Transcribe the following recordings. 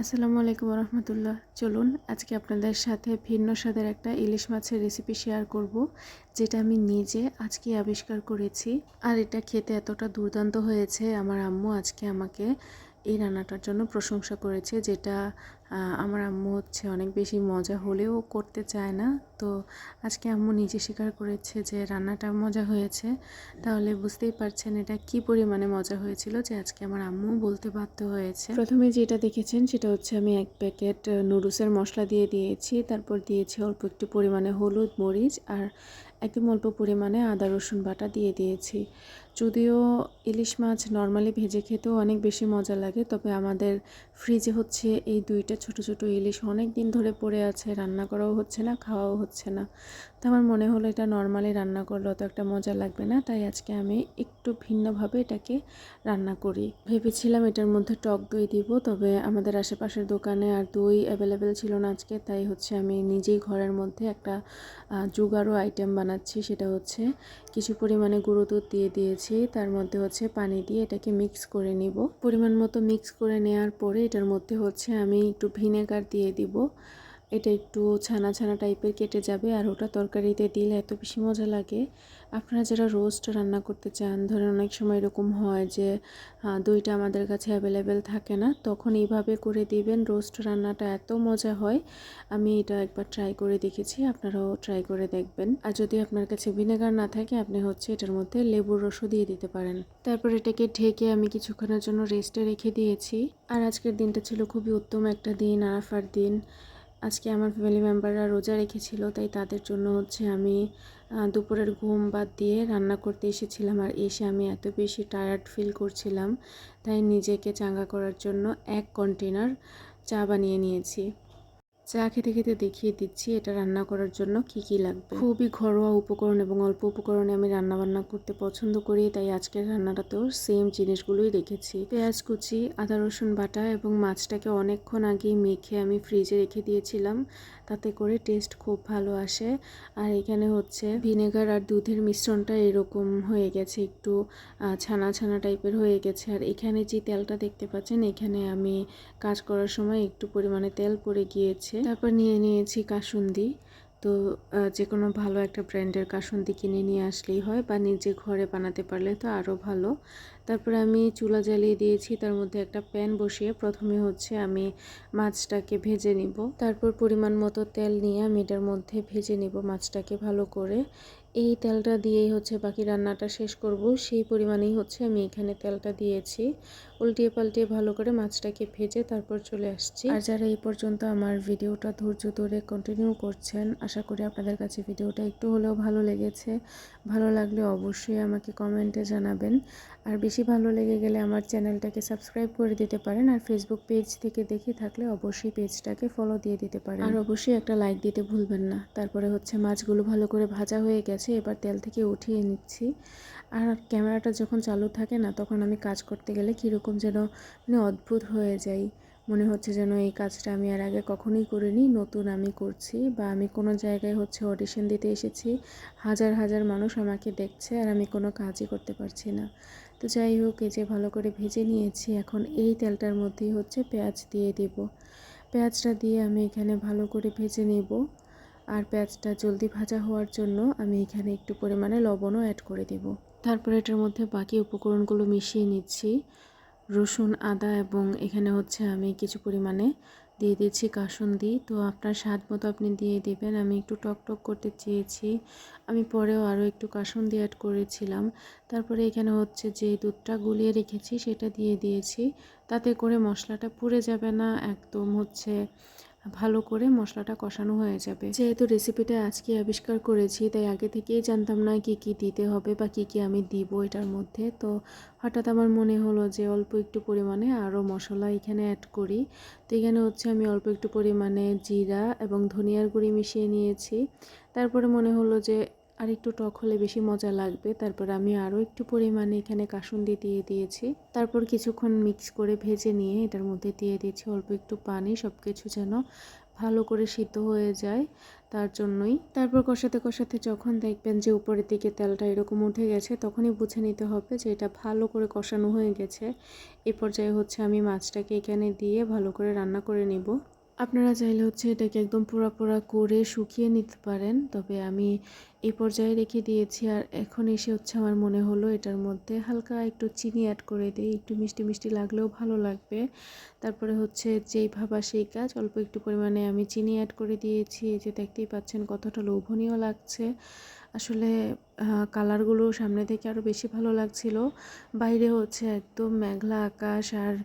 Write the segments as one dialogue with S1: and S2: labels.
S1: আসসালামু আলাইকুম রহমতুল্লাহ। চলুন আজকে আপনাদের সাথে ভিন্ন স্বাদের একটা ইলিশ মাছের রেসিপি শেয়ার করব, যেটা আমি নিজে আজকে আবিষ্কার করেছি। আর এটা খেতে এতটা দুর্দান্ত হয়েছে, আমার আম্মু আজকে আমাকে এই রান্নাটার জন্য প্রশংসা করেছে, যেটা আমার আম্মু অনেক বেশি মজা হলেও করতে চায় না। তো আজকে আম্মু নিজে স্বীকার করেছে যে রান্নাটা মজা হয়েছে। তাহলে বুঝতেই পারছেন এটা কি পরিমাণে মজা হয়েছিল যে আজকে আমার আম্মু বলতে বাধ্য হয়েছে। প্রথমে যেটা দেখেছেন সেটা হচ্ছে আমি এক প্যাকেট নুডলসের মশলা দিয়ে দিয়েছি, তারপর দিয়েছি অল্প একটু পরিমাণে হলুদ, মরিচ আর একদম অল্প পরিমাণে আদা রসুন বাটা দিয়ে দিয়েছি। যদিও ইলিশ মাছ নর্মালি ভেজে খেতেও অনেক বেশি মজা লাগে, তবে আমাদের ফ্রিজে এই দুইটা ছোট ছোট ইলিশ অনেক দিন ধরে পড়ে আছে, রান্না করাও হচ্ছে না, খাওয়াও হচ্ছে না। তো আমার মনে হলো এটা নর্মালি রান্না করলে অত একটা মজা লাগবে না, তাই আজকে আমি একটু ভিন্নভাবে এটাকে রান্না করি। ভেবেছিলাম এটার মধ্যে টক দই দিব, তবে আমাদের আশেপাশের দোকানে আর দই অ্যাভেলেবেল ছিল না আজকে, তাই আমি নিজেই ঘরের মধ্যে একটা জুগাড়ো আইটেম বানাচ্ছি। সেটা হচ্ছে কিছু পরিমাণে গুঁড়ো দুধ দিয়ে দিয়েছি, তার মধ্যে পানি দিয়ে এটাকে মিক্স করে নিব। পরিমাণ মতো মিক্স করে নেওয়ার পরে এটার মধ্যে আমি একটু ভিনেগার দিয়ে দিব। এটা একটু ছানা ছানা টাইপের কেটে যাবে, আর ওটা তরকারিতে দিলে এত বেশি মজা লাগে। আপনারা যারা রোস্ট রান্না করতে চান, ধরেন অনেক সময় এরকম হয় যে দইটা আমাদের কাছে অ্যাভেলেবেল থাকে না, তখন এইভাবে করে দিবেন, রোস্ট রান্নাটা এত মজা হয়। আমি এটা একবার ট্রাই করে দেখেছি, আপনারাও ট্রাই করে দেখবেন। আর যদি আপনার কাছে ভিনেগার না থাকে, আপনি এটার মধ্যে লেবুর রসও দিয়ে দিতে পারেন। তারপর এটাকে ঢেকে আমি কিছুক্ষণের জন্য রেস্টে রেখে দিয়েছি। আর আজকের দিনটা ছিল খুবই উত্তম একটা দিন, আরাফার দিন। আজকে আমার ফ্যামিলি মেম্বাররা রোজা রেখেছিল, তাই তাদের জন্য আমি দুপুরের ঘুম বাদ দিয়ে রান্না করতে এসেছিলাম। আর এসে আমি এত বেশি টায়ার্ড ফিল করছিলাম, তাই নিজেকে চাঙ্গা করার জন্য 1 কন্টেনার চা বানিয়ে নিয়েছি। চা খেতে খেতে দেখিয়ে দিচ্ছি এটা রান্না করার জন্য কি কি লাগবে। খুবই ঘরোয়া উপকরণ এবং অল্প উপকরণে আমি রান্না বান্না করতে পছন্দ করি, তাই আজকের রান্নাটাতেও সেম জিনিসগুলোই রেখেছি। পেঁয়াজ কুচি, আদা রসুন বাটা এবং মাছটাকে অনেকক্ষণ আগেই মেখে আমি ফ্রিজে রেখে দিয়েছিলাম, তাতে করে টেস্ট খুব ভালো আসে। আর এখানে ভিনেগার আর দুধের মিশ্রণটা এরকম হয়ে গেছে, একটু ছানা ছানা টাইপের হয়ে গেছে। আর এখানে যে তেলটা দেখতে পাচ্ছেন, এখানে আমি কাজ করার সময় একটু পরিমাণে তেল পড়ে গিয়েছে। তারপর নিয়ে নিয়েছি কাসুন্দি। তো যে কোনো ভালো একটা ব্র্যান্ডের কাসুন্দি কিনে নিয়ে আসলেই হয়, বা নিজে ঘরে বানাতে পারলে তো আরও ভালো। তারপরে আমি চুলা জ্বালিয়ে দিয়েছি, তার মধ্যে একটা প্যান বসিয়ে প্রথমে আমি মাছটাকে ভেজে নিব। তারপর পরিমাণ মতো তেল নিয়ে আমি এটার মধ্যে ভেজে নিব মাছটাকে ভালো করে। এই তেলটা দিয়েই বাকি রান্নাটা শেষ করব, সেই পরিমাণেই আমি এখানে তেলটা দিয়েছি। উল্টিয়ে পাল্টিয়ে ভালো করে মাছটাকে ভেজে তারপর চলে আসছি। আর যারা এই পর্যন্ত আমার ভিডিওটা ধৈর্য ধরে কন্টিনিউ করছেন, আশা করি আপনাদের কাছে ভিডিওটা একটু হলেও ভালো লেগেছে। ভালো লাগলে অবশ্যই আমাকে কমেন্টে জানাবেন। আর বেশি ভালো লেগে গেলে আমার চ্যানেলটাকে সাবস্ক্রাইব করে দিতে পারেন। আর ফেসবুক পেজ থেকে দেখে থাকলে অবশ্যই পেজটাকে ফলো দিয়ে দিতে পারেন। আর অবশ্যই একটা লাইক দিতে ভুলবেন না। তারপরে মাছগুলো ভালো করে ভাজা হয়ে গেছে, এবার তেল থেকে উঠিয়ে নিচ্ছি। আর ক্যামেরাটা যখন চালু থাকে না, তখন আমি কাজ করতে গেলে কীরকম যেন অদ্ভুত হয়ে যাই। মনে হচ্ছে যেন এই কাজটা আমি আর আগে কখনোই করিনি, নতুন আমি করছি, বা আমি কোনো জায়গায় অডিশন দিতে এসেছি, হাজার হাজার মানুষ আমাকে দেখছে আর আমি কোনো কাজই করতে পারছি না। তো যাই হোক, এই যে ভালো করে ভেজে নিয়েছি, এখন এই তেলটার মধ্যেই পেঁয়াজ দিয়ে দেব। পেঁয়াজটা দিয়ে আমি এখানে ভালো করে ভেজে নেব। আর পেঁয়াজটা জলদি ভাজা হওয়ার জন্য আমি এখানে একটু পরিমাণে লবণও অ্যাড করে দেব। তারপরে এটার মধ্যে বাকি উপকরণগুলো মিশিয়ে নিচ্ছি, রসুন, আদা, এবং এখানে আমি কিছু পরিমাণে দিয়ে দিচ্ছি কাসুন্দি। তো আপনার স্বাদ মতো আপনি দিয়ে দেবেন। আমি একটু টক টক করতে চেয়েছি, আমি পরেও আরও একটু কাসুন্দি অ্যাড করেছিলাম। তারপরে এখানে যে দুধটা গুলিয়ে রেখেছি সেটা দিয়ে দিয়েছি, তাতে করে মশলাটা পুড়ে যাবে না, একদম ভালো করে মশলাটা কষানো হয়ে যাবে। যেহেতু রেসিপিটা আজকে আবিষ্কার করেছি, তাই আগে থেকেই জানতাম না কি কি দিতে হবে বা কি কি আমি দিব এটার মধ্যে। তো হঠাৎ আমার মনে হলো যে অল্প একটু পরিমাণে আরও মশলা এখানে অ্যাড করি। তো এখানে আমি অল্প একটু পরিমাণে জিরা এবং ধনিয়ার গুঁড়ি মিশিয়ে নিয়েছি। তারপরে মনে হলো যে আর একটু টক হলে বেশি মজা লাগবে, তারপর আমি আরও একটু পরিমাণে এখানে কাসুন্দি দিয়ে দিয়েছি। তারপর কিছুক্ষণ মিক্স করে ভেজে নিয়ে এটার মধ্যে দিয়ে দিয়েছি অল্প একটু পানি, সব কিছু যেন ভালো করে সিদ্ধ হয়ে যায়, তার জন্যই। তারপর কষাতে কষাতে যখন দেখবেন যে উপরের দিকে তেলটা এরকম উঠে গেছে, তখনই বুঝে নিতে হবে যে এটা ভালো করে কষানো হয়ে গেছে। এই পর্যায়ে হচ্ছে আমি মাছটাকে এখানে দিয়ে ভালো করে রান্না করে নিব। আপনারা চাইলে হচ্ছে এটাকে একদম পোড়া পোড়া করে শুকিয়ে নিতে পারেন, তবে আমি এই পর্যায়ে রেখে দিয়েছি। আর এখন এসে হচ্ছে আমার মনে হলো এটার মধ্যে হালকা একটু চিনি অ্যাড করে দিই, একটু মিষ্টি মিষ্টি লাগলেও ভালো লাগবে। তারপরে হচ্ছে যেই ভাবা সেই কাজ, অল্প একটু পরিমাণে আমি চিনি অ্যাড করে দিয়েছি। এই যে দেখতেই পাচ্ছেন কতটা লোভনীয় লাগছে। আসলে কালারগুলো সামনে থেকে আরও বেশি ভালো লাগছিল। বাইরে হচ্ছে একদম মেঘলা আকাশ, আর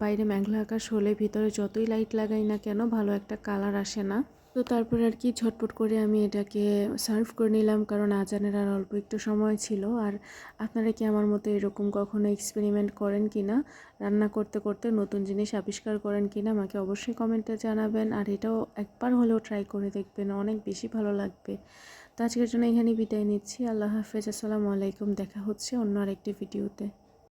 S1: বাইরে মেঘলা আকাশ হলে ভিতরে যতই লাইট লাগাই না কেন ভালো একটা কালার আসে না। তো তারপরে আর কি ঝটপট করে আমি এটাকে সার্ভ করে নিলাম, কারণ আজানের আর অল্প একটু সময় ছিল। আর আপনারা কি আমার মতো এরকম কখনো এক্সপেরিমেন্ট করেন কি না, রান্না করতে করতে নতুন জিনিস আবিষ্কার করেন কি না, আমাকে অবশ্যই কমেন্টে জানাবেন। আর এটাও একবার হলেও ট্রাই করে দেখবেন, অনেক বেশি ভালো লাগবে। তো আজকের জন্য এখানেই বিদায় নিচ্ছি। আল্লাহ হাফেজ, আসসালামু আলাইকুম। দেখা হচ্ছে অন্য আরেকটি ভিডিওতে।